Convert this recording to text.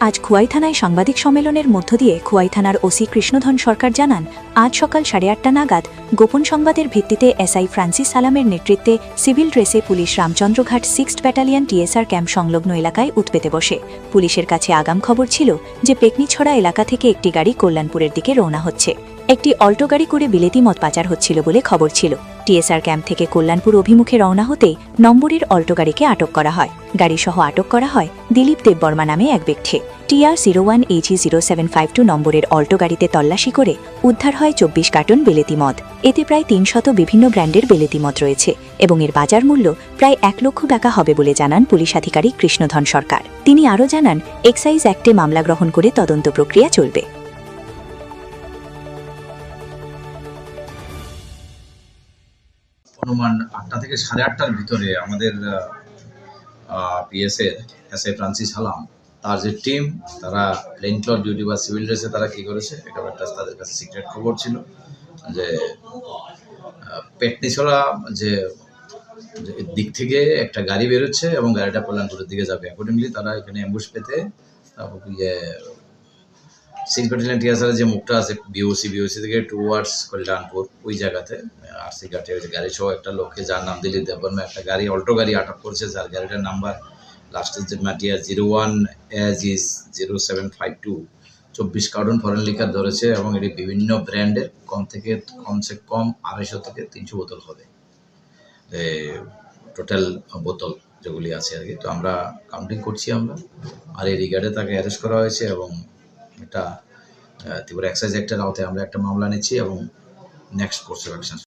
আজ খোয়াই থানায় সাংবাদিক সম্মেলনের মধ্য দিয়ে খোয়াই থানার ওসি কৃষ্ণধন সরকার জানান, আজ সকাল 8:30 নাগাদ গোপন সংবাদের ভিত্তিতে এসআই ফ্রান্সিস সালামের নেতৃত্বে সিভিল ড্রেসে police Ramchandraghat 6th battalion TSR camp সংলগ্ন এলাকায় উৎপেতে বসে। পুলিশের কাছে আগাম খবর ছিল যে পেকনিছড়া এলাকা থেকে একটি গাড়ি কল্যাণপুরের দিকে রওনা হচ্ছে। একটি অল্টো গাড়ি করে বিলেতি মদ পাচার হচ্ছিল বলে খবর ছিল। টিএসআর ক্যাম্প থেকে কল্যাণপুর অভিমুখে রওনা হতেই নম্বরের অল্টো গাড়িকে আটক করা হয়। গাড়িসহ আটক করা হয় দিলীপ দেববর্মা নামে এক ব্যক্তি। TR01AG0752 নম্বরের অল্টো গাড়িতে তল্লাশি করে উদ্ধার হয় 24 কার্টন বেলেতি মদ। এতে প্রায় 300 বিভিন্ন ব্র্যান্ডের বেলেতি মদ রয়েছে এবং এর বাজার মূল্য প্রায় 1 লক্ষ টাকা হবে বলে জানান পুলিশ আধিকারিক কৃষ্ণধন সরকার। তিনি আরও জানান, এক্সাইজ অ্যাক্টে মামলা গ্রহণ করে তদন্ত প্রক্রিয়া চলবে। অনুমান 8টা থেকে 8:30টার ভিতরে আমাদের পিএসএর এসআই ফ্রান্সিস সালাম তার যে টিম, তারা প্লেন ক্লথ ডিউটি বা সিভিল ড্রেসে তারা কী করেছে, এটা একটা তাদের কাছে সিক্রেট খবর ছিল যে পেটনিছড়া যে দিক থেকে একটা গাড়ি বেরোচ্ছে এবং গাড়িটা কল্যাণপুরের দিকে যাবে। অ্যাকর্ডিংলি তারা এখানে অ্যাম্বুশ পেতে তারপর 6 ব্যাটালিয়ন টিএসআর যে মুখটা আছে বিওসি থেকে টুয়ার্ডস কল্যাণপুর, ওই জায়গাতে আরসি ঘাটে গাড়ি সহ একটা লোককে, যার নাম দিলীপ দেববর্মা, একটা গাড়ি অল্টো গাড়ি আটক করেছে, যার গাড়িটার নাম্বার লাস্টের যে Matia 01AG0752 24 carton foreign liquor ধরেছে এবং এটি বিভিন্ন ব্র্যান্ডের, কমসে কম 250 থেকে 300 বোতল হবে, টোটাল বোতল যেগুলি আছে আর কি। তো আমরা কাউন্টিং করছি আমরা, আর এই রিগার্ডে তাকে অ্যারেস্ট করা হয়েছে এবং এটা ত্রিপুরা এক্সাইজ অ্যাক্টের আওতায় আমরা একটা মামলা নিচ্ছি এবং নেক্সট কোর্স অফ অ্যাকশন